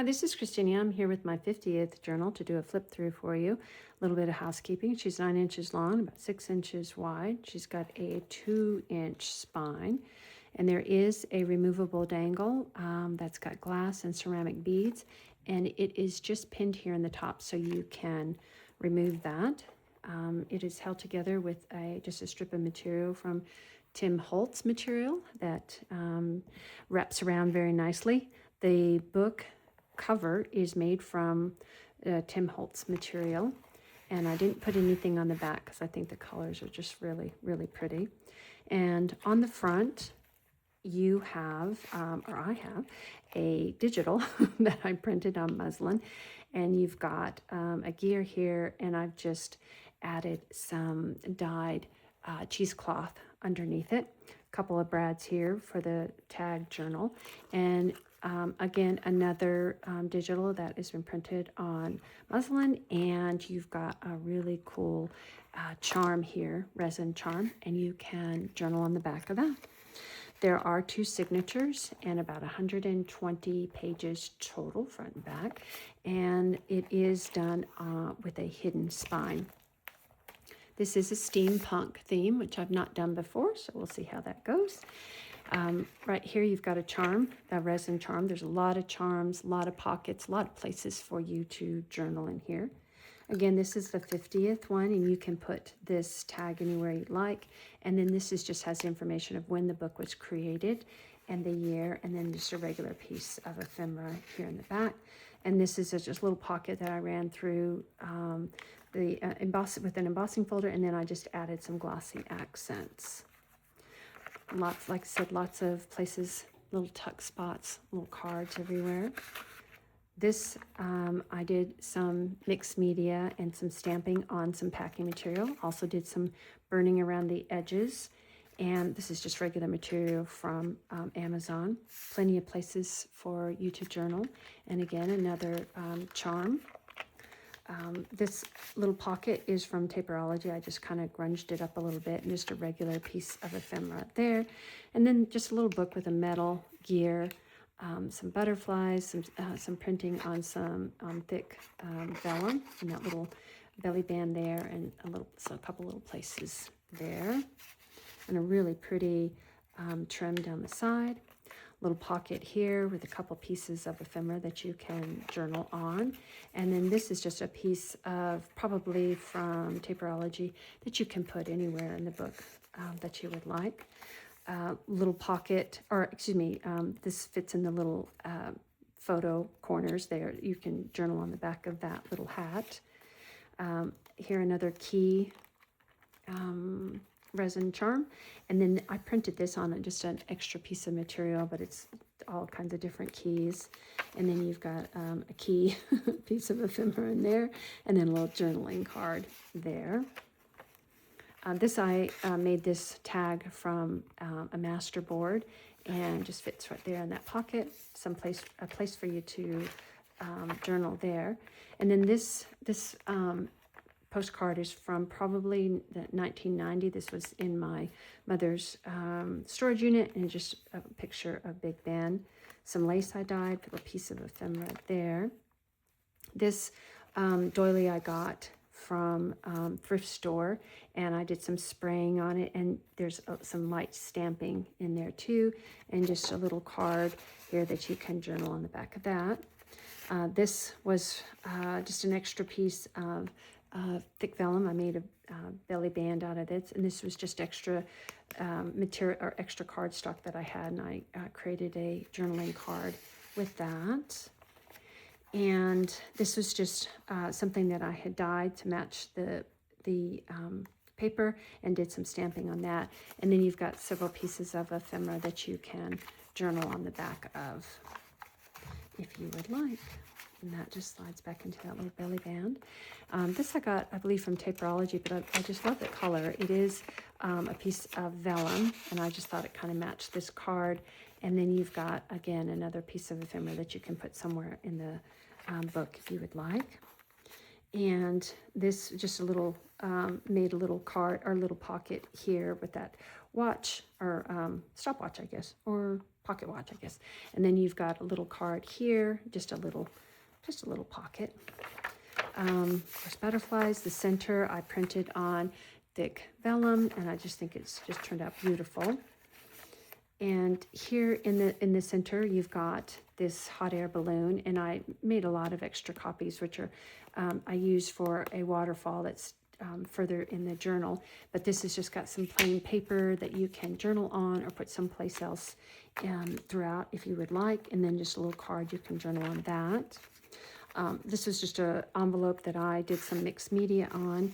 Hi, this is Christina. I'm here with my 50th journal to do a flip through for you. A little bit of housekeeping. She's 9 inches long, about 6 inches wide. She's got a 2-inch spine, and there is a removable dangle that's got glass and ceramic beads, and it is just pinned here in the top, so you can remove that. It is held together with just a strip of material from TimHoltz material that wraps around very nicely. The book cover is made from TimHoltz material, and I didn't put anything on the back because I think the colors are just really, really pretty. And on the front, you have, or I have, a digital that I printed on muslin, and you've got a gear here, and I've just added some dyed cheesecloth underneath it. A couple of brads here for the tag journal, and again, another digital that has been printed on muslin, and you've got a really cool charm here, resin charm, and you can journal on the back of that. There are 2 signatures and about 120 pages total, front and back, and it is done with a hidden spine. This is a steampunk theme, which I've not done before, so we'll see how that goes. Right here, you've got a charm, a resin charm. There's a lot of charms, a lot of pockets, a lot of places for you to journal in here. Again, this is the 50th one, and you can put this tag anywhere you like. And then this just has information of when the book was created and the year, and then just a regular piece of ephemera here in the back. And this is just a little pocket that I ran through with an embossing folder, and then I just added some glossy accents. Lots, like I said, lots of places, little tuck spots, little cards everywhere. This, I did some mixed media and some stamping on some packing material. Also did some burning around the edges. And this is just regular material from Amazon. Plenty of places for you to journal. And again, another charm. This little pocket is from Taperology. I just kind of grunged it up a little bit, and just a regular piece of ephemera there. And then just a little book with a metal gear, some butterflies, some printing on some thick vellum, and that little belly band there, and a couple little places there. And a really pretty trim down the side. Little pocket here with a couple pieces of ephemera that you can journal on. And then this is just a piece of, probably from Taperology, that you can put anywhere in the book that you would like. Little pocket, or excuse me, this fits in the little photo corners there. You can journal on the back of that little hat. Here another key resin charm, and then I printed this on just an extra piece of material, but it's all kinds of different keys. And then you've got a key piece of ephemera in there, and then a little journaling card there. I made this tag from a master board, and just fits right there in that pocket. A place for you to journal there. And then this postcard is from probably 1990. This was in my mother's storage unit, and just a picture of Big Ben. Some lace I dyed, a piece of ephemera there. This doily I got from thrift store, and I did some spraying on it, and there's some light stamping in there too, and just a little card here that you can journal on the back of that. This was just an extra piece of thick vellum. I made a belly band out of this, and this was just extra material or extra cardstock that I had, and I created a journaling card with that. And this was just something that I had dyed to match the paper, and did some stamping on that. And then you've got several pieces of ephemera that you can journal on the back of, if you would like. And that just slides back into that little belly band. This I got, I believe, from Taperology, but I just love the color. It is a piece of vellum, and I just thought it kind of matched this card. And then you've got, again, another piece of ephemera that you can put somewhere in the book if you would like. And this just a little, made a little card or little pocket here with that watch, or stopwatch, I guess, or pocket watch, I guess. And then you've got a little card here, just a little pocket. Of course, butterflies. The center I printed on thick vellum, and I just think it's just turned out beautiful. And here in the center, you've got this hot air balloon, and I made a lot of extra copies, which are I use for a waterfall that's further in the journal. But this has just got some plain paper that you can journal on or put someplace else throughout if you would like, and then just a little card you can journal on that. This was just an envelope that I did some mixed media on,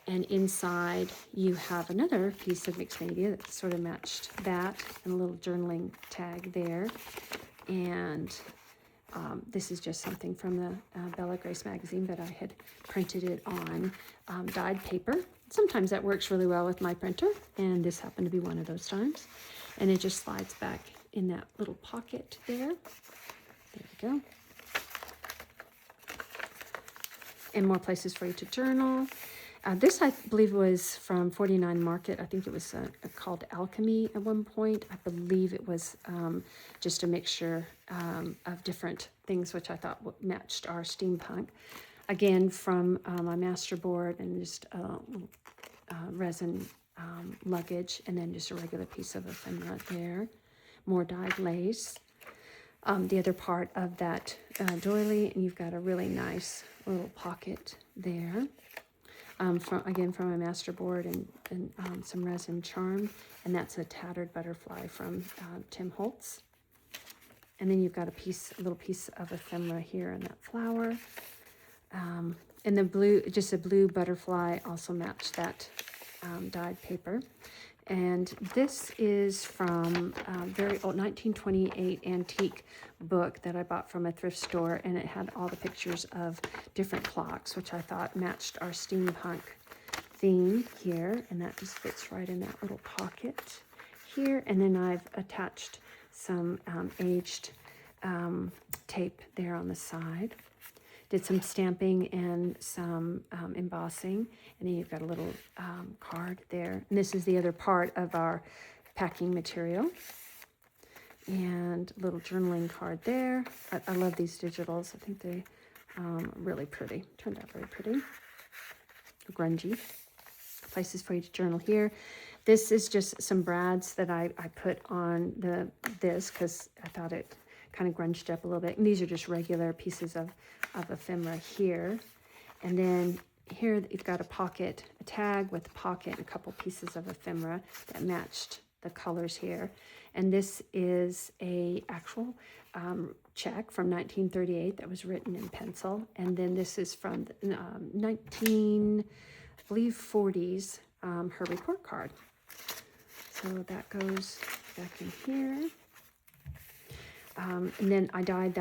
and inside you have another piece of mixed media that sort of matched that, and a little journaling tag there. And this is just something from the Bella Grace magazine, but I had printed it on dyed paper. Sometimes that works really well with my printer, and this happened to be one of those times. And it just slides back in that little pocket there. There we go. And more places for you to journal. This, I believe, was from 49 Market. I think it was called Alchemy at one point. I believe it was just a mixture of different things, which I thought matched our steampunk. Again, from my master board, and just resin luggage, and then just a regular piece of ephemera there. More dyed lace. The other part of that doily, and you've got a really nice little pocket there. From my master board, and some resin charm, and that's a tattered butterfly from TimHoltz. And then you've got a little piece of ephemera here in that flower. And the blue, just a blue butterfly also matched that dyed paper. And this is from a very old 1928 antique book that I bought from a thrift store, and it had all the pictures of different clocks, which I thought matched our steampunk theme here, and that just fits right in that little pocket here. And then I've attached some aged tape there on the side. Did some stamping and some embossing, and then you've got a little card there. And this is the other part of our packing material. And a little journaling card there. I love these digitals. I think they are really pretty. Turned out very pretty. Grungy. Places for you to journal here. This is just some brads that I put on this because I thought it kind of grunged up a little bit. And these are just regular pieces of ephemera here. And then here you've got a tag with a pocket and a couple pieces of ephemera that matched the colors here. And this is a actual check from 1938 that was written in pencil. And then this is from the 40s, her report card. So that goes back in here. And then I dyed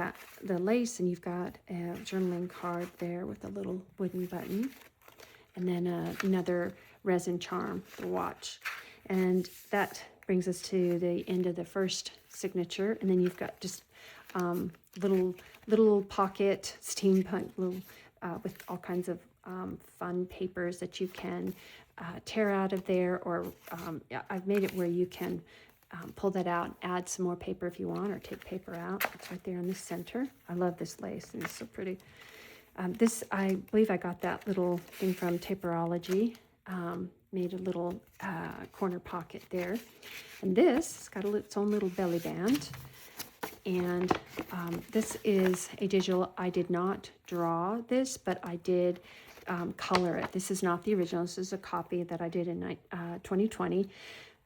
the lace, and you've got a journaling card there with a little wooden button. And then another resin charm, the watch. And that brings us to the end of the first signature. And then you've got just little pocket steampunk with all kinds of fun papers that you can tear out of there, or I've made it where you can pull that out and add some more paper if you want, or take paper out. It's right there in the center. I love this lace, and it's so pretty. This, I believe I got that little thing from Taperology. Made a little corner pocket there. And this has got its own little belly band. And this is a digital. I did not draw this, but I did color it. This is not the original. This is a copy that I did in 2020.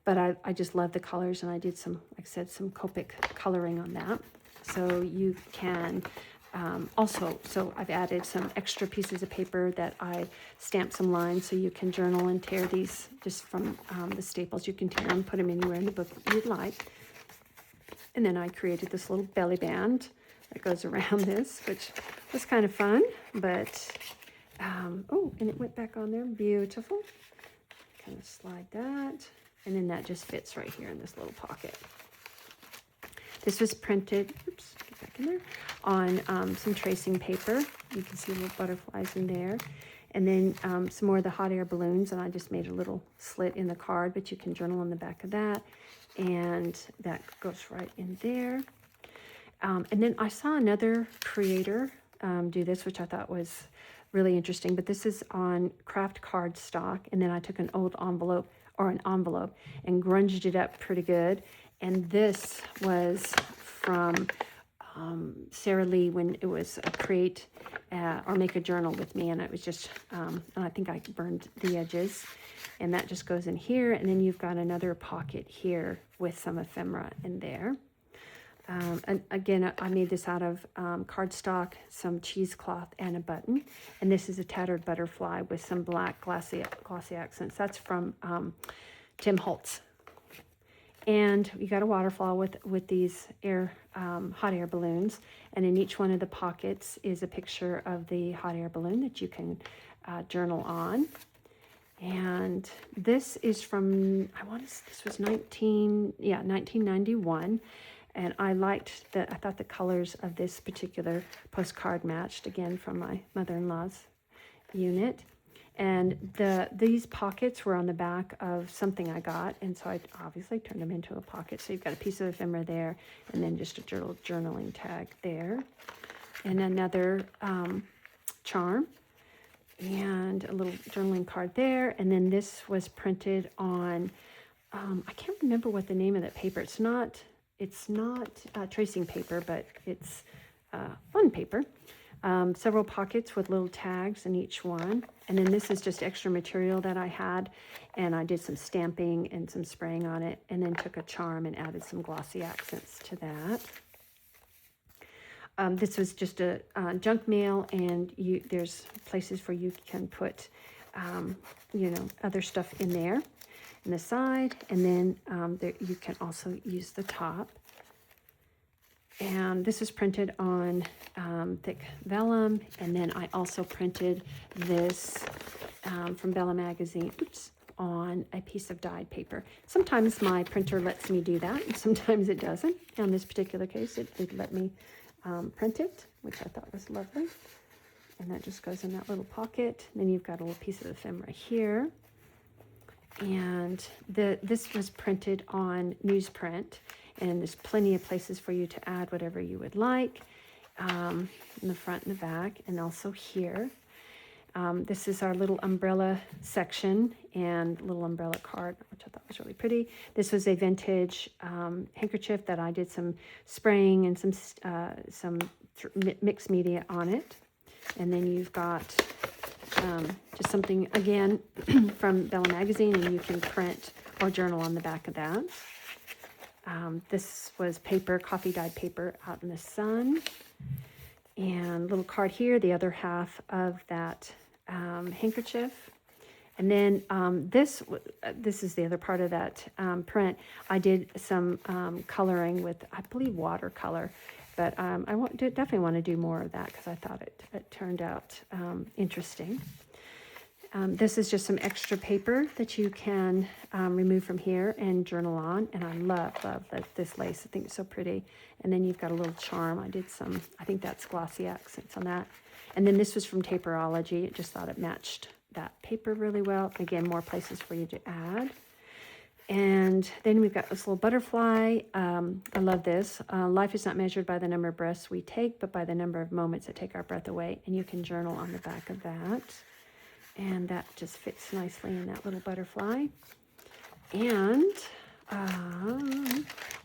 But I just love the colors, and I did some, like I said, some Copic coloring on that. So you can so I've added some extra pieces of paper that I stamped some lines, so you can journal and tear these just from the staples. You can tear them, put them anywhere in the book you'd like. And then I created this little belly band that goes around this, which was kind of fun. But, oh, and it went back on there. Beautiful. Kind of slide that. And then that just fits right here in this little pocket. This was printed, oops, get back in there, on some tracing paper. You can see little butterflies in there. And then some more of the hot air balloons, and I just made a little slit in the card, but you can journal on the back of that. and that goes right in there. And then I saw another creator do this, which I thought was really interesting, but this is on craft cardstock, and then I took an old envelope, or an envelope, and grunged it up pretty good. And this was from Sarah Lee when it was a create or make a journal with me, and it was just, and I think I burned the edges, and that just goes in here, and then you've got another pocket here with some ephemera in there. And again, I made this out of cardstock, some cheesecloth, and a button. And this is a tattered butterfly with some black glossy accents. That's from TimHoltz. And you got a waterfall with these hot air balloons. And in each one of the pockets is a picture of the hot air balloon that you can journal on. And this is from, this was 1991. And I thought the colors of this particular postcard matched, again, from my mother-in-law's unit. And these pockets were on the back of something I got, and so I obviously turned them into a pocket. So you've got a piece of ephemera there, and then just a journaling tag there. And another charm, and a little journaling card there. And then this was printed on, I can't remember what the name of that paper. It's not tracing paper, but it's fun paper. Several pockets with little tags in each one. And then this is just extra material that I had, and I did some stamping and some spraying on it, and then took a charm and added some glossy accents to that. This was just a junk mail, and there's places where you can put, other stuff in there. And the side, and then you can also use the top. And this is printed on thick vellum, and then I also printed this from Bella Magazine, on a piece of dyed paper. Sometimes my printer lets me do that, and sometimes it doesn't. On this particular case, it did let me print it, which I thought was lovely. And that just goes in that little pocket. Then you've got a little piece of ephemera here. And this was printed on newsprint, and there's plenty of places for you to add whatever you would like, in the front and the back, and also here. This is our little umbrella section and little umbrella card, which I thought was really pretty. This was a vintage handkerchief that I did some spraying and some mixed media on it. And then you've got just something, again, from Bella Magazine, and you can print or journal on the back of that. This was paper, coffee dyed paper out in the sun. And little card here, the other half of that handkerchief. And then this is the other part of that print. I did some coloring with, I believe, watercolor. But I definitely want to do more of that because I thought it turned out interesting. This is just some extra paper that you can remove from here and journal on. And I love this lace. I think it's so pretty. And then you've got a little charm. I did some, I think that's glossy accents on that. And then this was from Taperology. I just thought it matched that paper really well. Again, more places for you to add. And then we've got this little butterfly. I love this. Life is not measured by the number of breaths we take, but by the number of moments that take our breath away. And you can journal on the back of that. And that just fits nicely in that little butterfly. And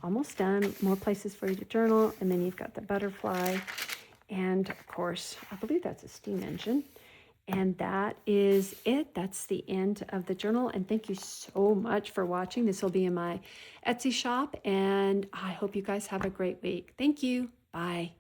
almost done. More places for you to journal. And then you've got the butterfly. And of course, I believe that's a steam engine. And that is it. That's the end of the journal. And thank you so much for watching. This will be in my Etsy shop. And I hope you guys have a great week. Thank you. Bye.